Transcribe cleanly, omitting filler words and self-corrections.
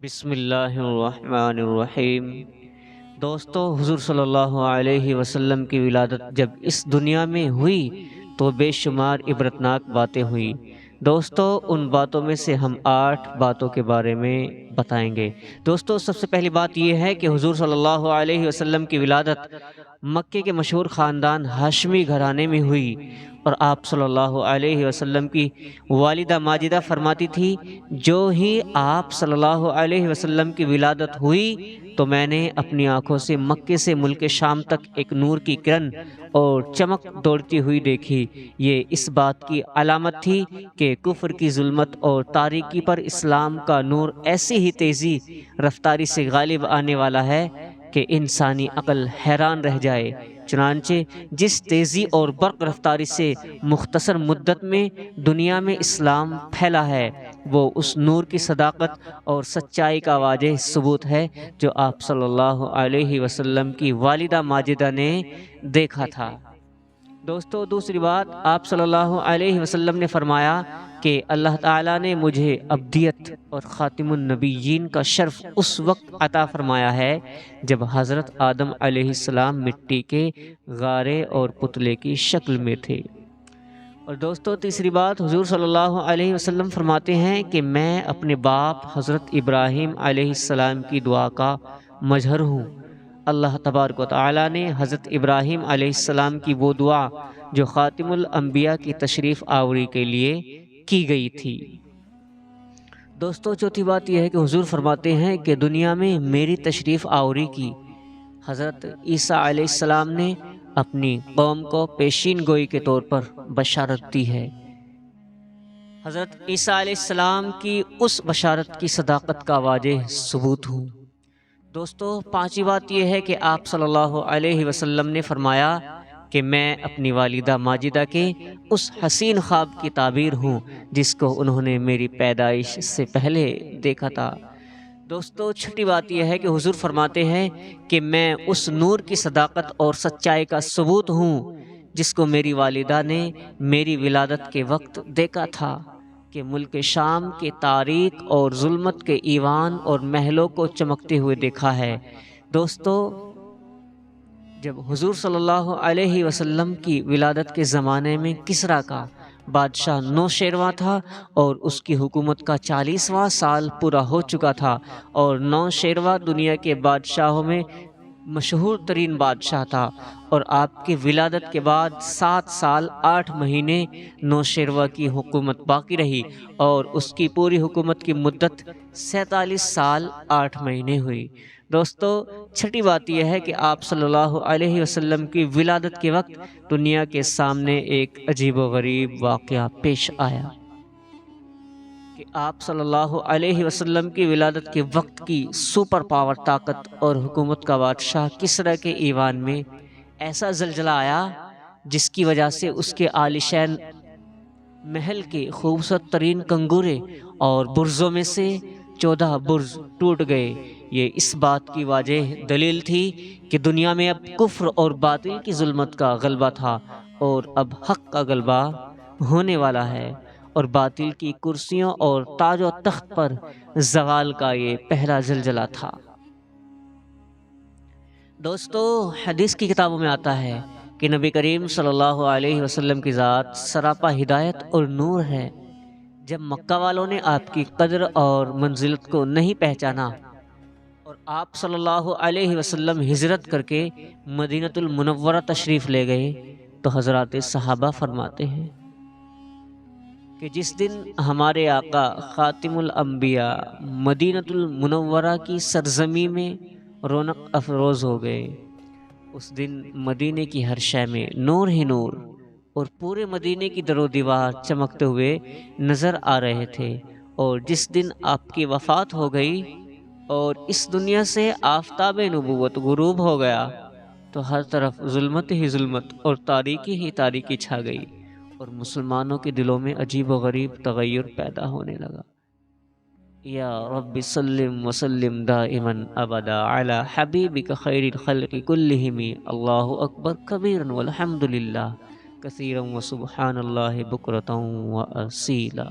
بسم اللہ الرحمن الرحیم۔ دوستو، حضور صلی اللہ علیہ وسلم کی ولادت جب اس دنیا میں ہوئی تو بے شمار عبرتناک باتیں ہوئی۔ دوستو، ان باتوں میں سے ہم 8 باتوں کے بارے میں بتائیں گے۔ دوستو، سب سے پہلی بات یہ ہے کہ حضور صلی اللہ علیہ وسلم کی ولادت مکے کے مشہور خاندان ہاشمی گھرانے میں ہوئی، اور آپ صلی اللہ علیہ وسلم کی والدہ ماجدہ فرماتی تھی، جو ہی آپ صلی اللہ علیہ وسلم کی ولادت ہوئی تو میں نے اپنی آنکھوں سے مکے سے ملک شام تک ایک نور کی کرن اور چمک دوڑتی ہوئی دیکھی۔ یہ اس بات کی علامت تھی کہ کفر کی ظلمت اور تاریکی پر اسلام کا نور ایسی ہی تیزی رفتاری سے غالب آنے والا ہے کہ انسانی عقل حیران رہ جائے۔ چنانچہ جس تیزی اور برق رفتاری سے مختصر مدت میں دنیا میں اسلام پھیلا ہے، وہ اس نور کی صداقت اور سچائی کا واضح ثبوت ہے جو آپ صلی اللہ علیہ وسلم کی والدہ ماجدہ نے دیکھا تھا۔ دوستو، دوسری بات، آپ صلی اللہ علیہ وسلم نے فرمایا کہ اللہ تعالیٰ نے مجھے ابدیت اور خاتم النبیین کا شرف اس وقت عطا فرمایا ہے جب حضرت آدم علیہ السلام مٹی کے غارے اور پتلے کی شکل میں تھے۔ اور دوستو، تیسری بات، حضور صلی اللہ علیہ وسلم فرماتے ہیں کہ میں اپنے باپ حضرت ابراہیم علیہ السلام کی دعا کا مظہر ہوں۔ اللہ تبارک و تعالیٰ نے حضرت ابراہیم علیہ السلام کی وہ دعا جو خاتم الانبیاء کی تشریف آوری کے لیے کی گئی تھی۔ دوستو، چوتھی بات یہ ہے کہ حضور فرماتے ہیں کہ دنیا میں میری تشریف آوری کی حضرت عیسیٰ علیہ السلام نے اپنی قوم کو پیشین گوئی کے طور پر بشارت دی ہے۔ حضرت عیسیٰ علیہ السلام کی اس بشارت کی صداقت کا واضح ثبوت ہوں۔ دوستو، پانچویں بات یہ ہے کہ آپ صلی اللہ علیہ وسلم نے فرمایا کہ میں اپنی والدہ ماجدہ کے اس حسین خواب کی تعبیر ہوں جس کو انہوں نے میری پیدائش سے پہلے دیکھا تھا۔ دوستو، چھٹی بات یہ ہے کہ حضور فرماتے ہیں کہ میں اس نور کی صداقت اور سچائی کا ثبوت ہوں جس کو میری والدہ نے میری ولادت کے وقت دیکھا تھا کہ ملک شام کے تاریک اور ظلمت کے ایوان اور محلوں کو چمکتے ہوئے دیکھا ہے۔ دوستو، جب حضور صلی اللہ علیہ وسلم کی ولادت کے زمانے میں کسریٰ کا بادشاہ نوشیروان تھا اور اس کی حکومت کا 40واں سال پورا ہو چکا تھا، اور نوشیروان دنیا کے بادشاہوں میں مشہور ترین بادشاہ تھا، اور آپ کی ولادت کے بعد 7 سال 8 مہینے نوشیروان کی حکومت باقی رہی، اور اس کی پوری حکومت کی مدت 47 سال 8 مہینے ہوئی۔ دوستو، چھٹی بات یہ ہے کہ آپ صلی اللہ علیہ وسلم کی ولادت کے وقت دنیا کے سامنے ایک عجیب و غریب واقعہ پیش آیا کہ آپ صلی اللہ علیہ وسلم کی ولادت کے وقت کی سپر پاور طاقت اور حکومت کا بادشاہ کسریٰ کے ایوان میں ایسا زلزلہ آیا جس کی وجہ سے اس کے عالیشان محل کے خوبصورت ترین کنگورے اور برجوں میں سے 14 برج ٹوٹ گئے۔ یہ اس بات کی واضح دلیل تھی کہ دنیا میں اب کفر اور باطل کی ظلمت کا غلبہ تھا، اور اب حق کا غلبہ ہونے والا ہے، اور باطل کی کرسیوں اور تاج و تخت پر زوال کا یہ پہلا زلزلہ تھا۔ دوستو، حدیث کی کتابوں میں آتا ہے کہ نبی کریم صلی اللہ علیہ وسلم کی ذات سراپا ہدایت اور نور ہے۔ جب مکہ والوں نے آپ کی قدر اور منزلت کو نہیں پہچانا اور آپ صلی اللہ علیہ وسلم ہجرت کر کے مدینہ المنورہ تشریف لے گئے تو حضرات صحابہ فرماتے ہیں کہ جس دن ہمارے آقا خاتم الانبیاء مدینہ المنورہ کی سرزمین میں رونق افروز ہو گئے، اس دن مدینے کی ہر شے میں نور ہی نور اور پورے مدینے کی در و دیوار چمکتے ہوئے نظر آ رہے تھے، اور جس دن آپ کی وفات ہو گئی اور اس دنیا سے آفتاب نبوت غروب ہو گیا تو ہر طرف ظلمت ہی ظلمت اور تاریکی ہی تاریکی چھا گئی، اور مسلمانوں کے دلوں میں عجیب و غریب تغیر پیدا ہونے لگا۔ یا رب سلم وسلم دائما ابدا علی حبیبک خیر الخلق کلہم، اللہ اکبر کبیرا والحمد للہ کثیرا وسبحان اللہ بکرۃ و اصیلا۔